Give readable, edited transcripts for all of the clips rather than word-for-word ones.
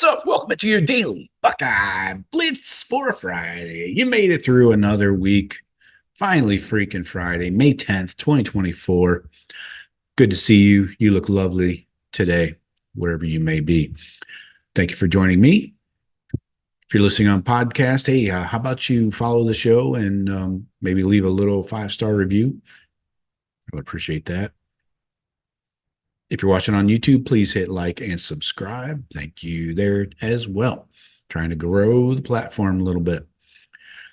up? Welcome to your Daily Buckeye Blitz for Friday. You made it through another week. Finally, freaking Friday, May 10th, 2024. Good to see you. You look lovely today, wherever you may be. Thank you for joining me. If you're listening on podcast, hey, how about you follow the show and maybe leave a little 5-star review? I would appreciate that. If you're watching on YouTube, please hit like and subscribe. Thank you there as well. Trying to grow the platform a little bit.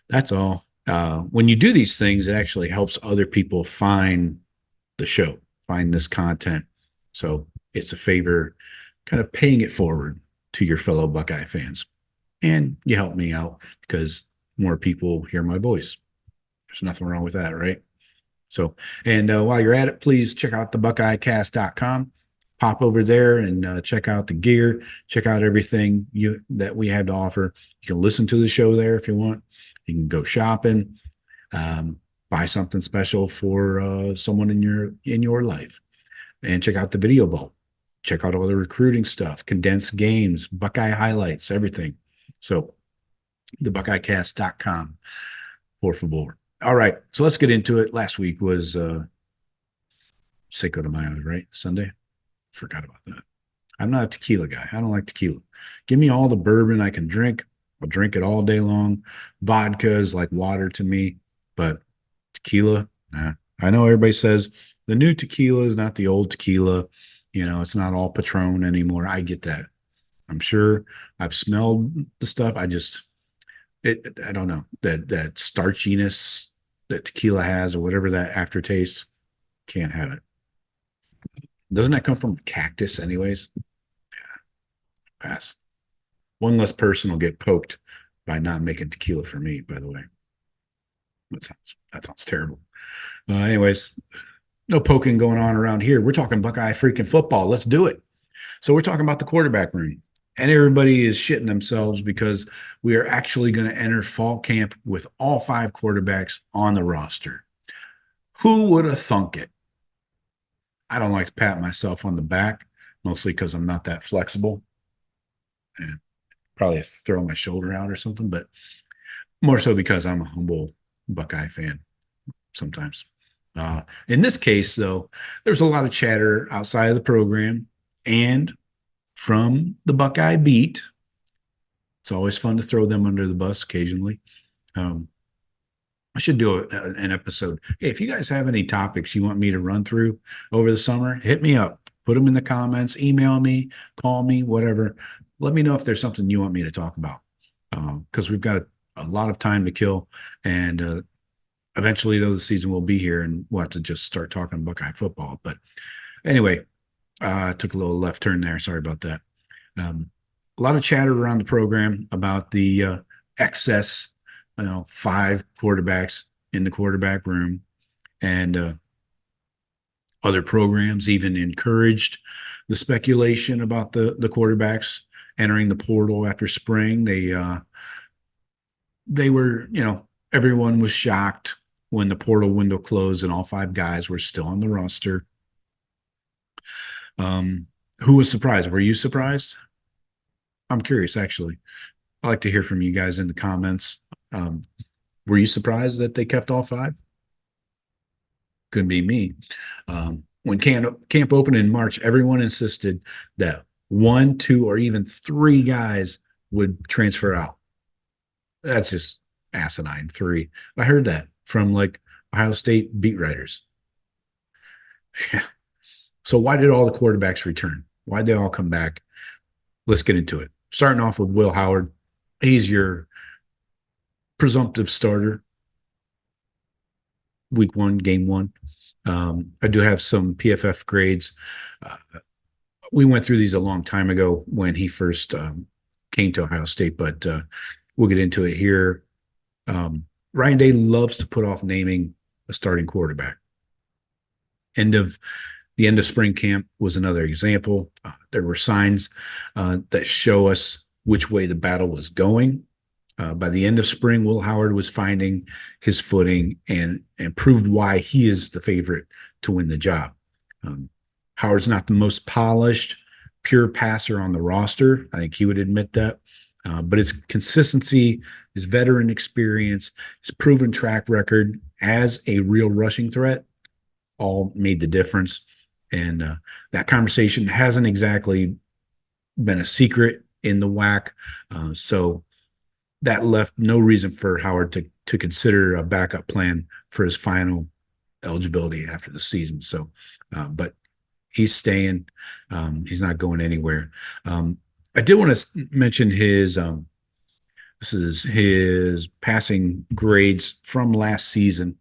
That's all. When you do these things, it actually helps other people find the show, find this content. So it's a favor, kind of paying it forward to your fellow Buckeye fans. And you help me out because more people hear my voice. There's nothing wrong with that, right? So, and while you're at it, please check out the buckeyecast.com. Pop over there and check out the gear, check out everything that we have to offer. You can listen to the show there if you want. You can go shopping, buy something special for someone in your life, and check out the video vault. Check out all the recruiting stuff, condensed games, Buckeye highlights, everything. So, the buckeyecast.com, por favor. All right, so let's get into it. Last week was Cinco de Mayo, right? Sunday? Forgot about that. I'm not a tequila guy. I don't like tequila. Give me all the bourbon I can drink. I'll drink it all day long. Vodka is like water to me, but tequila, nah. I know everybody says the new tequila is not the old tequila. You know, it's not all Patron anymore. I get that. I'm sure I've smelled the stuff. I don't know, that starchiness that tequila has or whatever that aftertaste, can't have it. Doesn't that come from cactus anyways? Yeah, pass. One less person will get poked by not making tequila for me, by the way. That sounds terrible. Anyways, no poking going on around here. We're talking Buckeye freaking football. Let's do it. So we're talking about the quarterback room. And everybody is shitting themselves because we are actually going to enter fall camp with all 5 quarterbacks on the roster. Who would have thunk it? I don't like to pat myself on the back, mostly because I'm not that flexible. And probably throw my shoulder out or something, but more so because I'm a humble Buckeye fan sometimes. In this case, though, there's a lot of chatter outside of the program and from the Buckeye beat. It's always fun to throw them under the bus occasionally. I should do an episode. Hey, if you guys have any topics you want me to run through over the summer, hit me up. Put them in the comments, email me, call me, whatever. Let me know if there's something you want me to talk about, because we've got a lot of time to kill. And eventually, though, the season will be here, and we'll have to just start talking Buckeye football. But anyway, I took a little left turn there. Sorry about that. A lot of chatter around the program about the excess 5 quarterbacks in the quarterback room, and other programs even encouraged the speculation about the quarterbacks entering the portal after spring. They were, everyone was shocked when the portal window closed and all 5 guys were still on the roster. Who was surprised? Were you surprised? I'm curious, actually. I'd like to hear from you guys in the comments. Were you surprised that they kept all 5? Could be me. When camp opened in March, everyone insisted that 1, 2, or even 3 guys would transfer out. That's just asinine. 3. I heard that from like Ohio State beat writers. Yeah. So why did all the quarterbacks return? Why'd they all come back? Let's get into it. Starting off with Will Howard. He's your presumptive starter. Week 1, game 1. I do have some PFF grades. We went through these a long time ago when he first came to Ohio State, but we'll get into it here. Ryan Day loves to put off naming a starting quarterback. The end of spring camp was another example. There were signs that show us which way the battle was going. By the end of spring, Will Howard was finding his footing and proved why he is the favorite to win the job. Howard's not the most polished, pure passer on the roster. I think he would admit that. But his consistency, his veteran experience, his proven track record as a real rushing threat all made the difference. And that conversation hasn't exactly been a secret in the WAC. So that left no reason for Howard to consider a backup plan for his final eligibility after the season. So, but he's staying. He's not going anywhere. I did want to mention his this is his passing grades from last season.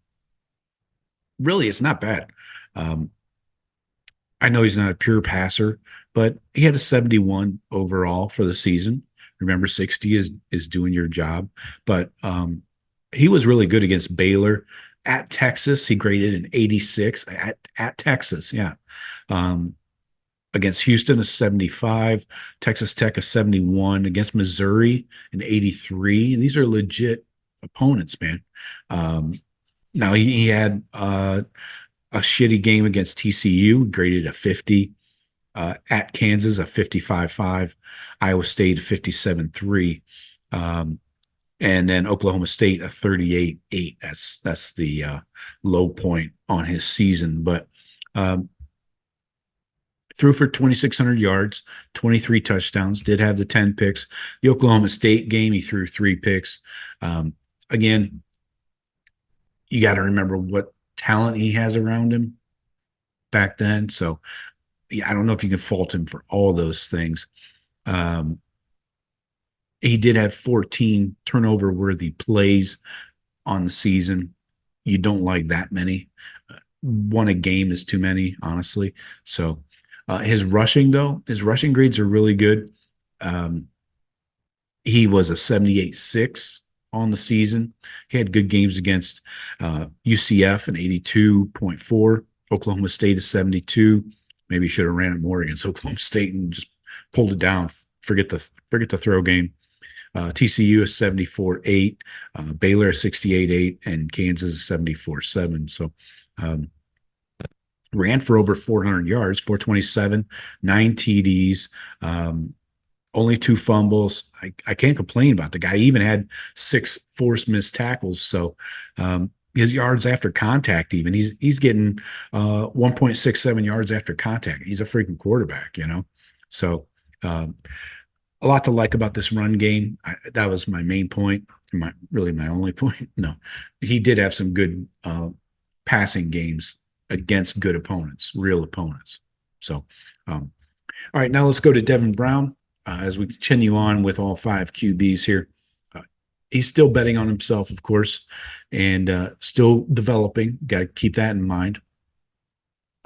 Really, it's not bad. I know he's not a pure passer, but he had a 71 overall for the season. Remember, 60 is doing your job. But he was really good against Baylor. At Texas, he graded an 86 at Texas. Yeah. Against Houston, a 75. Texas Tech, a 71. Against Missouri, an 83. These are legit opponents, man. Now, he had a shitty game against TCU, graded a 50. At Kansas, a 55.5. Iowa State, 57.3. And then Oklahoma State, a 38.8. That's the low point on his season. But threw for 2,600 yards, 23 touchdowns, did have the 10 picks. The Oklahoma State game, he threw 3 picks. Again, you got to remember what talent he has around him back then. So, yeah, I don't know if you can fault him for all those things. He did have 14 turnover-worthy plays on the season. You don't like that many. One a game is too many, honestly. So his rushing grades are really good. He was a 78.6 on the season. He had good games against UCF, an 82.4. Oklahoma State is 72. Maybe he should have ran it more against Oklahoma State and just pulled it down. Forget the throw game. TCU is 74.8, Baylor is 68.8, and Kansas is 74.7. So ran for over 400 yards, 427, 9 TDs, only 2 fumbles. I can't complain about the guy. He even had 6 forced missed tackles. So his yards after contact, even he's getting 1.67 yards after contact. He's a freaking quarterback, you know. So a lot to like about this run game. That was my main point, my only point. No, he did have some good passing games against good opponents, real opponents. So, all right, now let's go to Devin Brown as we continue on with all 5 QBs here. He's still betting on himself, of course, and still developing. Got to keep that in mind.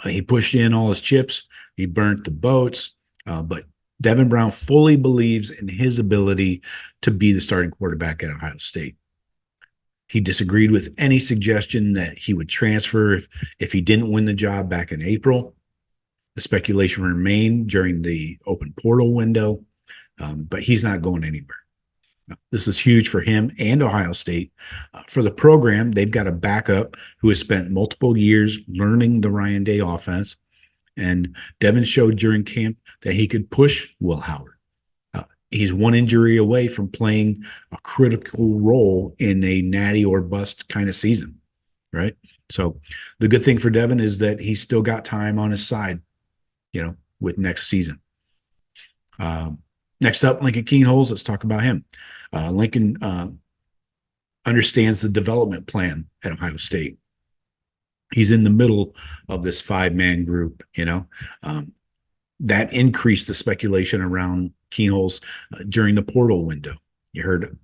He pushed in all his chips. He burnt the boats, but Devin Brown fully believes in his ability to be the starting quarterback at Ohio State. He disagreed with any suggestion that he would transfer if he didn't win the job back in April. The speculation remained during the open portal window, but he's not going anywhere. This is huge for him and Ohio State. For the program, they've got a backup who has spent multiple years learning the Ryan Day offense, and Devin showed during camp that he could push Will Howard. He's one injury away from playing a critical role in a natty or bust kind of season, right? So the good thing for Devin is that he's still got time on his side, you know, with next season. Next up, Lincoln Keenholz. Let's talk about him. Lincoln understands the development plan at Ohio State. He's in the middle of this 5-man group, you know. That increased the speculation around Keenholz during the portal window. You heard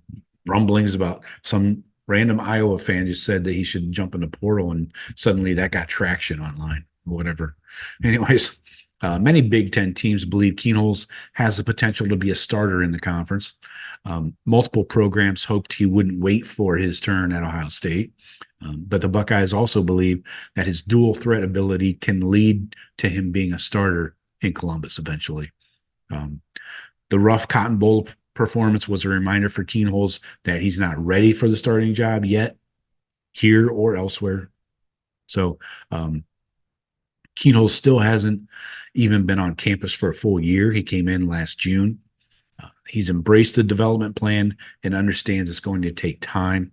rumblings about some random Iowa fan just said that he should jump in the portal, and suddenly that got traction online, whatever. Anyways, many Big Ten teams believe Keenholz has the potential to be a starter in the conference. Multiple programs hoped he wouldn't wait for his turn at Ohio State. But the Buckeyes also believe that his dual threat ability can lead to him being a starter in Columbus eventually. The rough Cotton Bowl performance was a reminder for Keenholz that he's not ready for the starting job yet, here or elsewhere. So Keenholz still hasn't even been on campus for a full year. He came in last June. He's embraced the development plan and understands it's going to take time.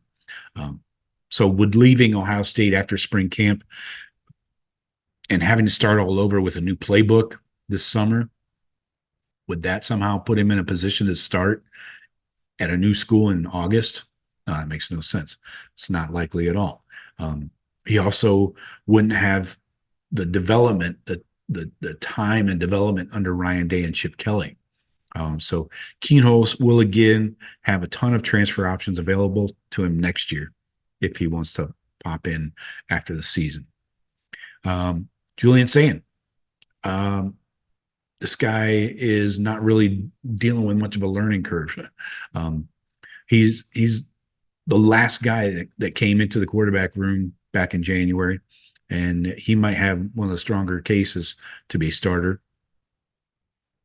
So would leaving Ohio State after spring camp and having to start all over with a new playbook this summer, would that somehow put him in a position to start at a new school in August? It makes no sense. It's not likely at all. He also wouldn't have the development, the time and development under Ryan Day and Chip Kelly. So Keenholz will again have a ton of transfer options available to him next year if he wants to pop in after the season. Julian Sayin. This guy is not really dealing with much of a learning curve. He's the last guy that came into the quarterback room back in January, and he might have one of the stronger cases to be a starter.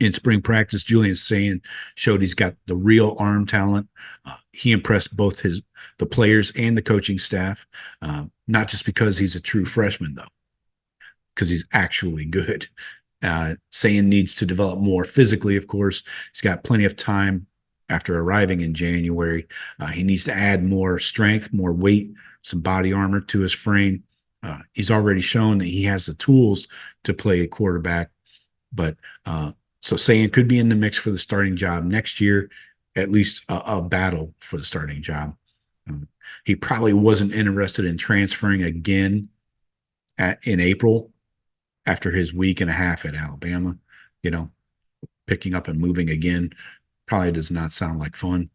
In spring practice, Julian Sayin showed he's got the real arm talent. He impressed both the players and the coaching staff, not just because he's a true freshman, though, because he's actually good. Sayin needs to develop more physically, of course. He's got plenty of time after arriving in January. He needs to add more strength, more weight, some body armor to his frame. He's already shown that he has the tools to play a quarterback, but so Sayin could be in the mix for the starting job next year, at least a battle for the starting job. He probably wasn't interested in transferring again in April after his week and a half at Alabama. Picking up and moving again probably does not sound like fun.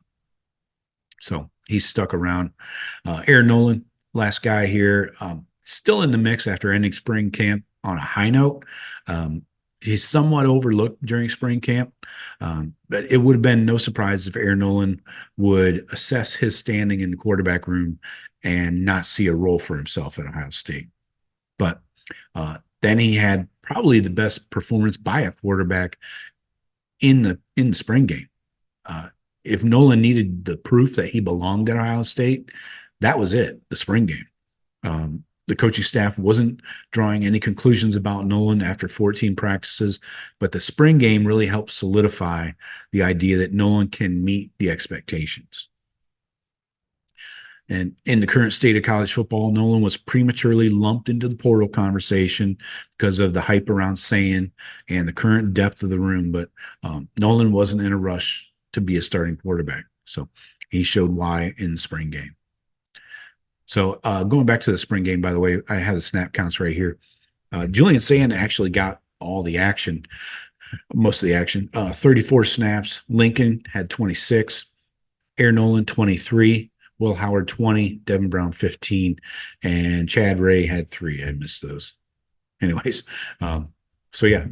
So he's stuck around. Aaron Nolan, last guy here, still in the mix after ending spring camp on a high note. He's somewhat overlooked during spring camp, but it would have been no surprise if Aaron Nolan would assess his standing in the quarterback room and not see a role for himself at Ohio State. But then he had probably the best performance by a quarterback in the spring game. If Nolan needed the proof that he belonged at Ohio State, that was it, the spring game. The coaching staff wasn't drawing any conclusions about Nolan after 14 practices, but the spring game really helped solidify the idea that Nolan can meet the expectations. And in the current state of college football, Nolan was prematurely lumped into the portal conversation because of the hype around Sayin and the current depth of the room. But Nolan wasn't in a rush to be a starting quarterback. So he showed why in the spring game. So going back to the spring game, by the way, I have the snap counts right here. Julian Sayin actually got all the action, most of the action, 34 snaps. Lincoln had 26, Aaron Nolan 23, Will Howard 20, Devin Brown 15, and Chad Ray had 3. I missed those. Anyways, so yeah,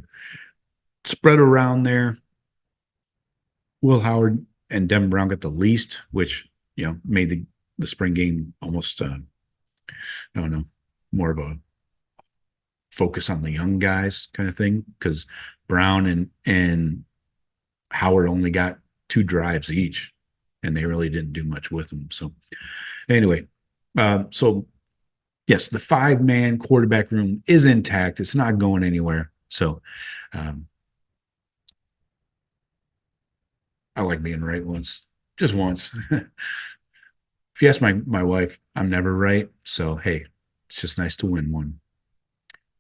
spread around there. Will Howard and Devin Brown got the least, which made the spring game almost I don't know, more of a focus on the young guys kind of thing, because Brown and Howard only got 2 drives each, and they really didn't do much with them. So anyway, so yes, the 5-man quarterback room is intact. It's not going anywhere. So I like being right just once. If you ask my wife, I'm never right. So, hey, it's just nice to win one.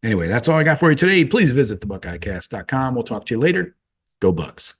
Anyway, that's all I got for you today. Please visit thebuckeyecast.com. We'll talk to you later. Go Bucks.